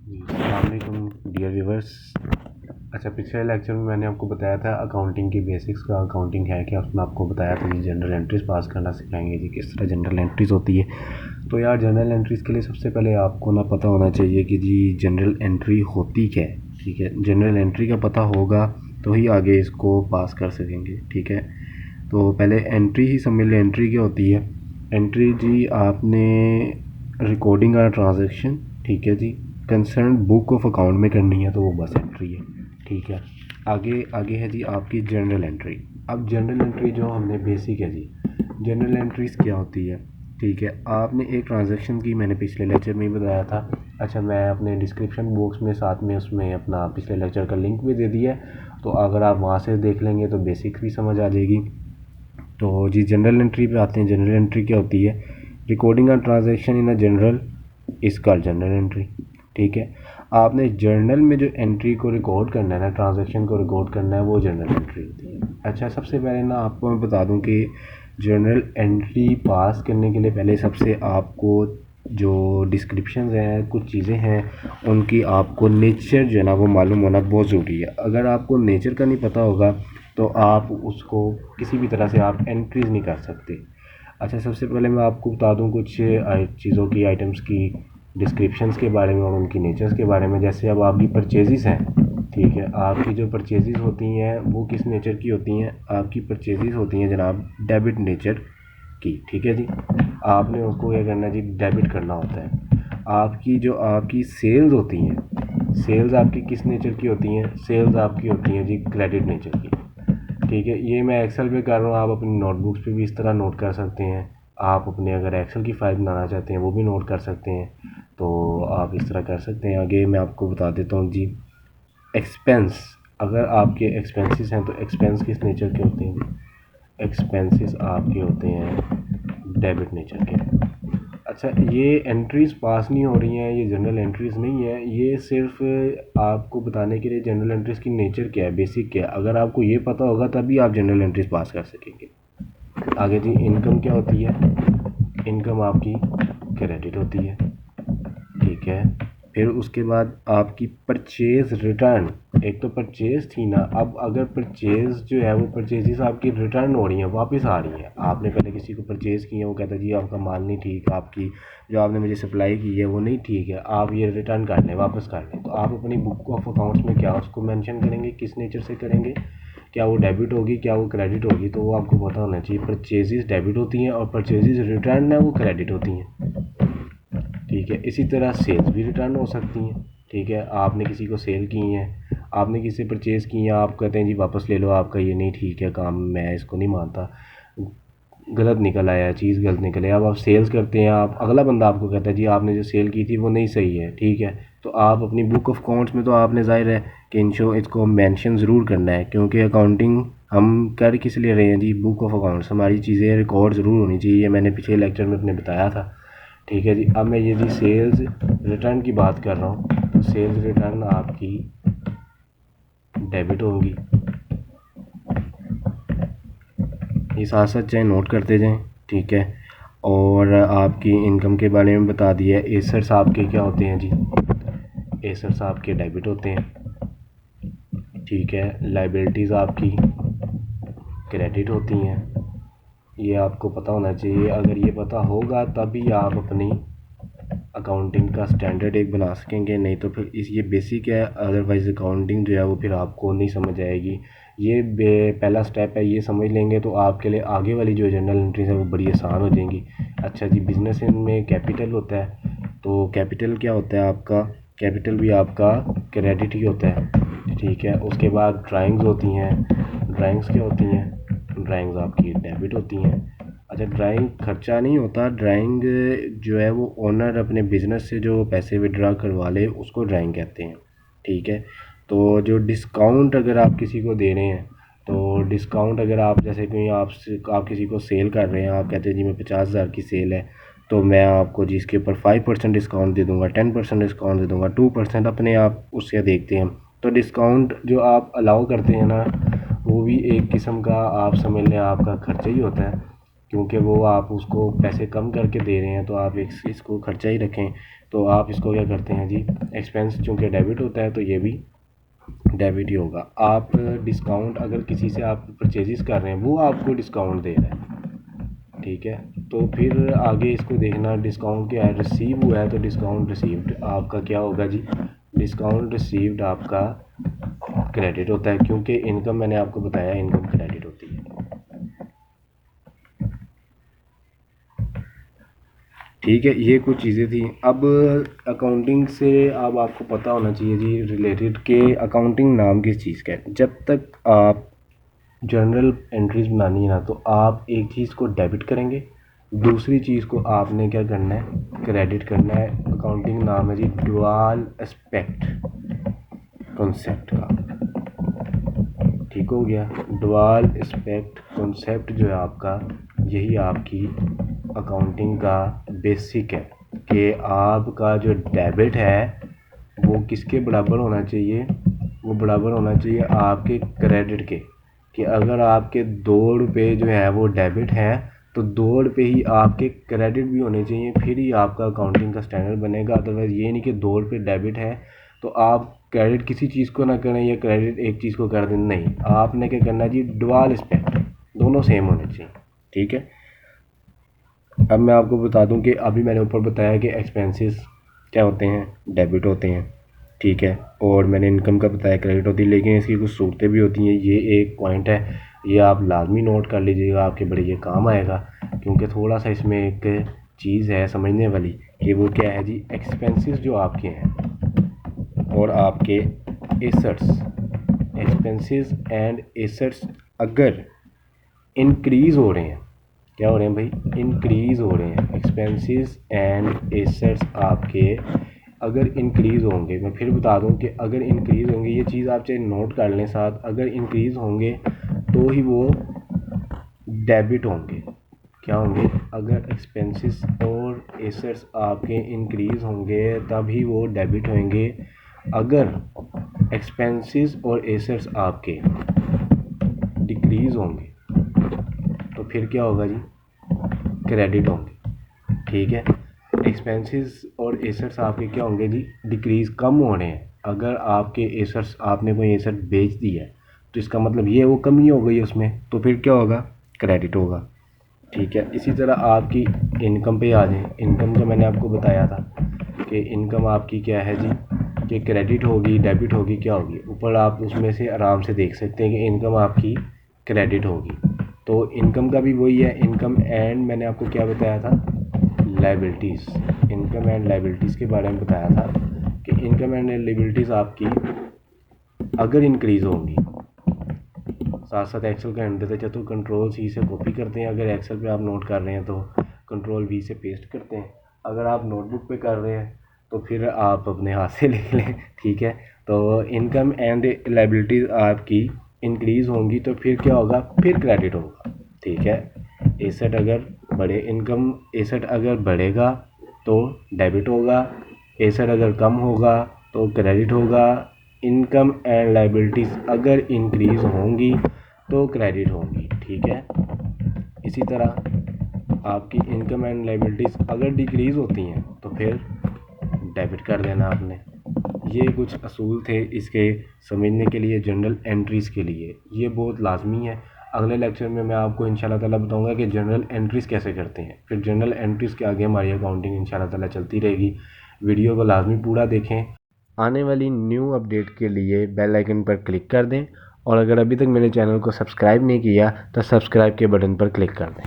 जी, अस्सलाम वालेकुम dear viewers. अच्छा, पिछले लेक्चर में मैंने आपको बताया था अकाउंटिंग की बेसिक्स का, अकाउंटिंग है क्या, उसमें आपको बताया था जी जनरल एंट्रीज पास करना सिखाएंगे जी, किस तरह जनरल एंट्रीज होती है। तो यार जनरल एंट्रीज के लिए सबसे पहले आपको ना पता होना चाहिए कि जी जनरल एंट्री होती क्या है। ठीक है, जनरल एंट्री का पता होगा तो ही आगे इसको पास कर सकेंगे। ठीक है, तो पहले एंट्री ही समझ लें। एंट्री क्या होती है? एंट्री जी आपने रिकॉर्डिंग और ट्रांजैक्शन, ठीक है जी, कंसर्न बुक ऑफ अकाउंट में करनी है तो वो बस एंट्री है। ठीक है, आगे आगे है जी आपकी जनरल एंट्री। अब जनरल एंट्री जो हमने बेसिक है जी, जनरल एंट्रीज क्या होती है? ठीक है, आपने एक ट्रांजैक्शन की, मैंने पिछले लेक्चर में ही बताया था। अच्छा, मैं अपने डिस्क्रिप्शन बॉक्स में साथ में उसमें अपना पिछले लेक्चर का लिंक भी दे दिया है, तो अगर आप वहाँ से देख लेंगे तो बेसिक भी समझ आ जाएगी। तो जी जनरल एंट्री पे आते हैं। जनरल एंट्री क्या होती है? रिकॉर्डिंग और transaction in a general is called general entry. ठीक है, आपने जर्नल में जो एंट्री को रिकॉर्ड करना है ना, ट्रांजैक्शन को रिकॉर्ड करना है, वो जनरल एंट्री होती है। अच्छा, सबसे पहले ना आपको मैं बता दूं कि जर्नल एंट्री पास करने के लिए पहले सबसे आपको जो डिस्क्रिप्शन हैं, कुछ चीज़ें हैं, उनकी आपको नेचर जो है ना वो मालूम होना बहुत ज़रूरी है। अगर आपको नेचर का नहीं पता होगा तो आप उसको किसी भी तरह से आप एंट्रीज नहीं कर सकते। अच्छा, सबसे पहले मैं आपको बता दूं कुछ चीज़ों की, आइटम्स की डिस्क्रिप्शंस के बारे में और उनकी नेचर्स के बारे में। जैसे अब आपकी परचेजेस हैं, ठीक है, आपकी जो परचेजेस होती हैं वो किस नेचर की होती हैं? आपकी परचेजेस होती हैं जनाब डेबिट नेचर की। ठीक है जी, आपने उसको क्या करना है जी, डेबिट करना होता है। आपकी सेल्स होती हैं, सेल्स आपकी किस नेचर की होती हैं? सेल्स आपकी होती हैं जी क्रेडिट नेचर की। ठीक है, ये मैं एक्सेल पे कर रहा हूँ, आप अपनी नोटबुक्स पे भी इस तरह नोट कर सकते हैं। आप अपने अगर एक्सेल की फाइल बनाना चाहते हैं वो भी नोट कर सकते हैं, तो आप इस तरह कर सकते हैं। आगे मैं आपको बता देता हूँ जी, एक्सपेंस। अगर आपके एक्सपेंसेस हैं तो एक्सपेंस किस नेचर के होते हैं? एक्सपेंसेस आपके होते हैं डेबिट नेचर के। अच्छा, ये एंट्रीज पास नहीं हो रही हैं, ये जनरल एंट्रीज नहीं है, ये सिर्फ आपको बताने के लिए जनरल एंट्रीज की नेचर क्या है, बेसिक क्या है। अगर आपको ये पता होगा तभी आप जनरल एंट्रीज पास कर सकेंगे। आगे जी, इनकम क्या होती है? इनकम आपकी क्रेडिट होती है। ठीक है, फिर उसके बाद आपकी परचेज रिटर्न। एक तो परचेज थी ना, अब अगर परचेज जो है वो परचेजेस आपकी रिटर्न हो रही हैं, वापस आ रही हैं। आपने पहले किसी को परचेज़ किया, वो कहता है जी आपका माल नहीं ठीक, आपकी जो आपने मुझे सप्लाई की है वो नहीं ठीक है, आप ये रिटर्न कर लें, वापस कर लें। तो आप अपनी बुक ऑफ अकाउंट्स में क्या उसको मेंशन करेंगे, किस नेचर से करेंगे? क्या वो डेबिट होगी, क्या वो क्रेडिट होगी? तो वो आपको पता होना चाहिए। परचेजेस डेबिट होती हैं और परचेजेस रिटर्न है वो क्रेडिट होती हैं। ठीक है, इसी तरह सेल्स भी रिटर्न हो सकती हैं। ठीक है, आपने किसी को सेल की हैं, आपने किसी से परचेज़ की हैं, आप कहते हैं जी वापस ले लो, आपका ये नहीं ठीक है काम, मैं इसको नहीं मानता, गलत निकल आया, चीज़ गलत निकले। अब आप सेल्स करते हैं, आप अगला बंदा आपको कहता है जी आपने जो सेल की थी वो नहीं सही है। ठीक है, तो आप अपनी बुक ऑफ अकाउंट्स में तो आपने ज़ाहिर है कि इंशो इसको मेंशन ज़रूर करना है, क्योंकि अकाउंटिंग हम कर किस लिए रहे हैं जी? बुक ऑफ अकाउंट्स, हमारी चीज़ें रिकॉर्ड ज़रूर होनी चाहिए, ये मैंने पिछले लेक्चर में अपने बताया था। ठीक है जी, अब मैं ये जी सेल्स रिटर्न की बात कर रहा हूँ, तो सेल्स रिटर्न आपकी डेबिट होंगी। ये साथ साथ चाहे नोट करते जाएं। ठीक है, और आपकी इनकम के बारे में बता दिया। एसर्स आपके क्या होते हैं जी? एसर्स आपके डेबिट होते हैं। ठीक है, लाइबिलिटीज़ आपकी क्रेडिट होती हैं। ये आपको पता होना चाहिए। अगर ये पता होगा तभी आप अपनी अकाउंटिंग का स्टैंडर्ड एक बना सकेंगे, नहीं तो फिर इस ये बेसिक है, अदरवाइज़ अकाउंटिंग जो है वो फिर आपको नहीं समझ आएगी। ये पहला स्टेप है, ये समझ लेंगे तो आपके लिए आगे वाली जो जनरल एंट्रीज है वो बड़ी आसान हो जाएंगी। अच्छा जी, बिजनेस में कैपिटल होता है, तो कैपिटल क्या होता है आपका? कैपिटल भी आपका क्रेडिट ही होता है। ठीक है, उसके बाद ड्राइंग्स होती हैं। ड्राइंग्स क्या होती हैं? ड्राइंग्स आपकी डेबिट होती हैं। अच्छा, ड्राइंग खर्चा नहीं होता, ड्राइंग जो है वो ओनर अपने बिजनेस से जो पैसे विड्रा करवा ले उसको ड्राइंग कहते हैं। ठीक है, तो जो डिस्काउंट अगर आप किसी को दे रहे हैं, तो डिस्काउंट अगर आप जैसे कोई आप किसी को सेल कर रहे हैं, आप कहते हैं जी मैं 50,000 की सेल है तो मैं आपको जी इसके ऊपर 5% डिस्काउंट दे दूंगा, 10% डिस्काउंट दे दूंगा, 2% अपने आप उससे देखते हैं। तो डिस्काउंट जो आप अलाउ करते हैं ना, वो भी एक किस्म का आप समझ लें आपका खर्चा ही होता है। क्योंकि वो आप उसको पैसे कम करके दे रहे हैं तो आप इसको खर्चा ही रखें। तो आप इसको क्या करते हैं जी, एक्सपेंस चूँकि डेबिट होता है तो ये भी डेबिट ही होगा। आप डिस्काउंट अगर किसी से आप परचेजेस कर रहे हैं वो आपको डिस्काउंट दे रहा है, ठीक है, तो फिर आगे इसको देखना डिस्काउंट क्या है, रिसीव हुआ है तो डिस्काउंट रिसीव्ड आपका क्या होगा जी, डिस्काउंट रिसीव्ड आपका क्रेडिट होता है, क्योंकि इनकम मैंने आपको बताया इनकम क्रेडिट होती है। ठीक है, ये कुछ चीज़ें थी। अब अकाउंटिंग से अब आपको पता होना चाहिए जी रिलेटेड के अकाउंटिंग नाम किस चीज़ का है। जब तक आप जर्नल एंट्रीज बनानी है ना तो आप एक चीज़ को डेबिट करेंगे, दूसरी चीज़ को आपने क्या करना है, क्रेडिट करना है। अकाउंटिंग नाम है जी ड्यूअल एस्पेक्ट कॉन्सेप्ट का, ठीक हो गया। ड्यूअल एस्पेक्ट कॉन्सेप्ट जो है आपका, यही आपकी अकाउंटिंग का बेसिक है कि आपका जो डेबिट है वो किसके बराबर होना चाहिए, वो बराबर होना चाहिए आपके क्रेडिट के। कि अगर आपके 2 रुपये जो है वो डेबिट हैं तो 2 रुपये ही आपके क्रेडिट भी होने चाहिए, फिर ही आपका अकाउंटिंग का स्टैंडर्ड बनेगा। अदरवाइज़ ये नहीं कि 2 रुपये डेबिट है तो आप क्रेडिट किसी चीज़ को ना करें या क्रेडिट एक चीज़ को कर दें, नहीं, आपने क्या करना है जी, ड्यूअल एस्पेक्ट, दोनों सेम होने चाहिए, ठीक है। अब मैं आपको बता दूं कि अभी मैंने ऊपर बताया कि एक्सपेंसेस क्या होते हैं, डेबिट होते हैं, ठीक है, और मैंने इनकम का बताया क्रेडिट होती है, लेकिन इसकी कुछ सूरतें भी होती हैं। ये एक पॉइंट है, ये आप लाजमी नोट कर लीजिएगा, आपके बड़े ये काम आएगा, क्योंकि थोड़ा सा इसमें एक चीज़ है समझने वाली कि वो क्या है जी, एक्सपेंसेस जो आपके हैं और आपके एसेट्स, एक्सपेंसेस एंड एसेट्स अगर इंक्रीज़ हो रहे हैं, क्या हो रहे हैं भाई, इंक्रीज़ हो रहे हैं, एक्सपेंसेस एंड एसेट्स आपके अगर इंक्रीज़ होंगे, मैं फिर बता दूं कि अगर इंक्रीज़ होंगे, ये चीज़ आप चाहे नोट कर लें साथ, अगर इंक्रीज़ होंगे तो ही वो डेबिट होंगे। क्या होंगे, अगर एक्सपेंसेस और एसेट्स आपके इंक्रीज़ होंगे तब ही वो डेबिट होंगे। अगर एक्सपेंसेस और एसेट्स आपके डिक्रीज़ होंगे तो फिर क्या होगा जी, क्रेडिट होंगे, ठीक है। एक्सपेंसेस और एसेट्स आपके क्या होंगे जी, डिक्रीज़, कम हो रहे हैं। अगर आपके एसेट्स, आपने कोई एसेट बेच दिया है तो इसका मतलब ये वो कमी हो गई उसमें, तो फिर क्या होगा, क्रेडिट होगा, ठीक है। इसी तरह आपकी इनकम पे आ जाए, इनकम का मैंने आपको बताया था कि इनकम आपकी क्या है जी, कि क्रेडिट होगी, डेबिट होगी, क्या होगी, ऊपर आप उसमें से आराम से देख सकते हैं कि इनकम आपकी क्रेडिट होगी। तो इनकम का भी वही है, इनकम एंड मैंने आपको क्या बताया था, लाइबिलिटीज़, इनकम एंड लाइबिलिटीज़ के बारे में बताया था कि इनकम एंड लाइबिलिटीज़ आपकी अगर इंक्रीज़ होंगी, साथ साथ एक्सेल का हैंड देते हैं तो कंट्रोल सी से कॉपी करते हैं, अगर एक्सेल पे आप नोट कर रहे हैं तो कंट्रोल वी से पेस्ट करते हैं, अगर आप नोटबुक पे कर रहे हैं तो फिर आप अपने हाथ से लिख लें, ठीक है। तो इनकम एंड लाइबिलिटीज़ आपकी इंक्रीज़ होंगी तो फिर क्या होगा, फिर क्रेडिट होगा, ठीक है। एसेट अगर बढ़े, इनकम एसेट अगर बढ़ेगा तो डेबिट होगा, एसेट अगर कम होगा तो क्रेडिट होगा, इनकम एंड लाइबिलिटीज़ अगर इंक्रीज़ होंगी तो क्रेडिट होंगी, ठीक है। इसी तरह आपकी इनकम एंड लाइबिलिटीज़ अगर डिक्रीज़ होती हैं तो फिर डेबिट कर देना आपने। ये कुछ असूल थे इसके समझने के लिए, जनरल एंट्रीज़ के लिए ये बहुत लाजमी है। अगले लेक्चर में मैं आपको इंशाल्लाह ताला बताऊंगा कि जनरल एंट्रीज़ कैसे करते हैं, फिर जनरल एंट्रीज़ के आगे हमारी अकाउंटिंग इंशाल्लाह ताला चलती रहेगी। वीडियो को लाजमी पूरा देखें। आने वाली न्यू अपडेट के लिए बेल आइकन पर क्लिक कर दें, और अगर अभी तक मेरे चैनल को सब्सक्राइब नहीं किया तो सब्सक्राइब के बटन पर क्लिक कर दें।